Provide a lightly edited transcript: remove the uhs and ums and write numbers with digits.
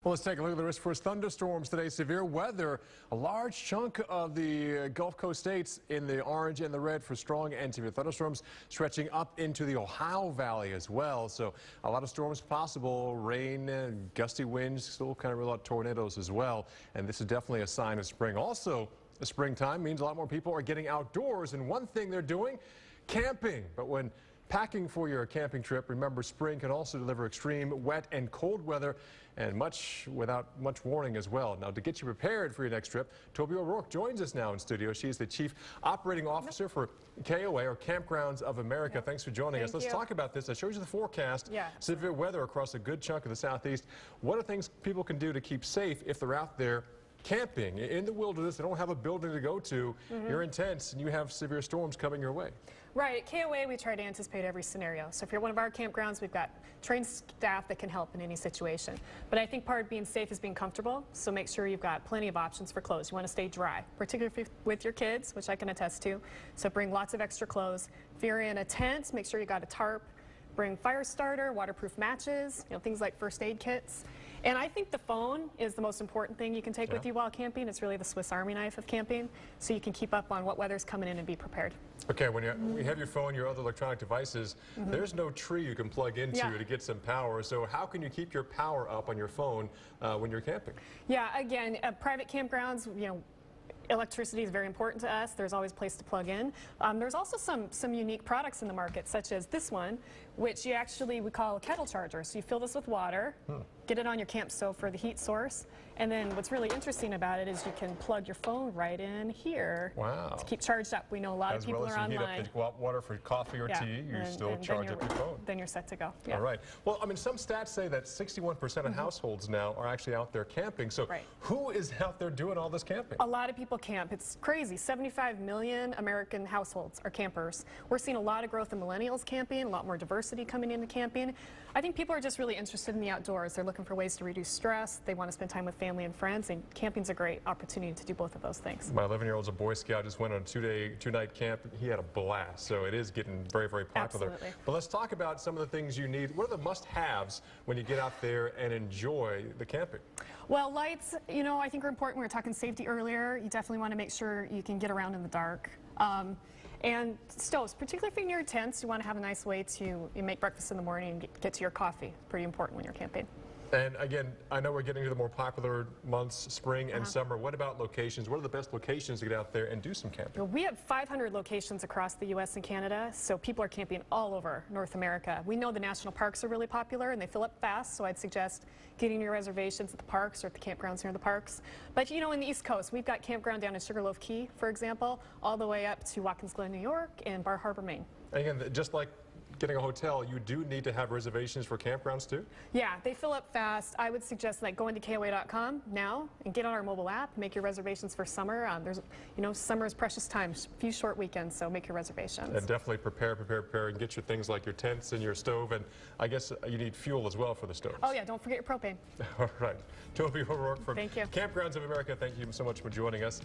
Well, let's take a look at the risk for thunderstorms today. Severe weather, a large chunk of the Gulf Coast states in the orange and the red for strong and severe thunderstorms stretching up into the Ohio Valley as well. So a lot of storms possible, rain, gusty winds, still kind of a lot of tornadoes as well. And this is definitely a sign of spring. Also, the springtime means a lot more people are getting outdoors. And one thing they're doing, camping. But when packing for your camping trip, remember spring can also deliver extreme wet and cold weather and without much warning as well. Now, to get you prepared for your next trip, Toby joins us now in studio. She's the Chief Operating Officer for KOA, or Kampgrounds of America. Thanks for joining us. Let's talk about this. I showed you the forecast. Severe weather across a good chunk of the southeast. What are things people can do to keep safe if they're out there camping in the wilderness? They don't have a building to go to. You're in tents and you have severe storms coming your way. Right. At KOA, we try to anticipate every scenario. So if you're one of our campgrounds, we've got trained staff that can help in any situation. But I think part of being safe is being comfortable. So make sure you've got plenty of options for clothes. You want to stay dry, particularly with your kids, which I can attest to. So bring lots of extra clothes. If you're in a tent, make sure you got a tarp. Bring fire starter, waterproof matches, things like first aid kits. And I think the phone is the most important thing you can take with you while camping. It's really the Swiss Army knife of camping, so you can keep up on what weather's coming in and be prepared. Okay, when you have your phone, your other electronic devices, there's no tree you can plug into to get some power. So how can you keep your power up on your phone when you're camping? Yeah, again, private campgrounds, electricity is very important to us. There's always a place to plug in. There's also some unique products in the market, such as this one, which we call a kettle charger. So you fill this with water, get it on your camp stove for the heat source, and then what's really interesting about it is you can plug your phone right in here to keep charged up. We know a lot of people are online. Heat up the water for coffee or tea, you still charge up your phone. Then you're set to go. All right. Well, I mean, some stats say that 61% of households now are actually out there camping. So who is out there doing all this camping? A lot of people camp. It's crazy. 75 million American households are campers. We're seeing a lot of growth in millennials camping, a lot more diversity coming into camping. I think people are just really interested in the outdoors. They're looking for ways to reduce stress. They want to spend time with family and friends, and camping's a great opportunity to do both of those things. My 11-year-old's a Boy Scout, just went on a two-night camp. He had a blast, so it is getting very, very popular. Absolutely. But let's talk about some of the things you need. What are the must-haves when you get out there and enjoy the camping? Well, lights, I think are important. We were talking safety earlier. You definitely want to make sure you can get around in the dark. And stoves, particularly if you're near tents, you want to have a nice way to make breakfast in the morning and get to your coffee. Pretty important when you're camping. And again, I know we're getting to the more popular months, spring and summer. What about locations? What are the best locations to get out there and do some camping? Well, we have 500 locations across the U.S. and Canada, so people are camping all over North America. We know the national parks are really popular and they fill up fast, so I'd suggest getting your reservations at the parks or at the campgrounds near the parks. But in the East Coast, we've got campground down in Sugarloaf Key, for example, all the way up to Watkins Glen, New York, and Bar Harbor, Maine. And again, just like getting a hotel, you do need to have reservations for campgrounds too? Yeah, they fill up fast. I would suggest going to KOA.com now and get on our mobile app, make your reservations for summer. Summer is precious time, a few short weekends, so make your reservations. And definitely prepare, and get your things like your tents and your stove, and I guess you need fuel as well for the stoves. Oh yeah, don't forget your propane. All right. Toby O'Rourke from Thank you. Kampgrounds of America, thank you so much for joining us.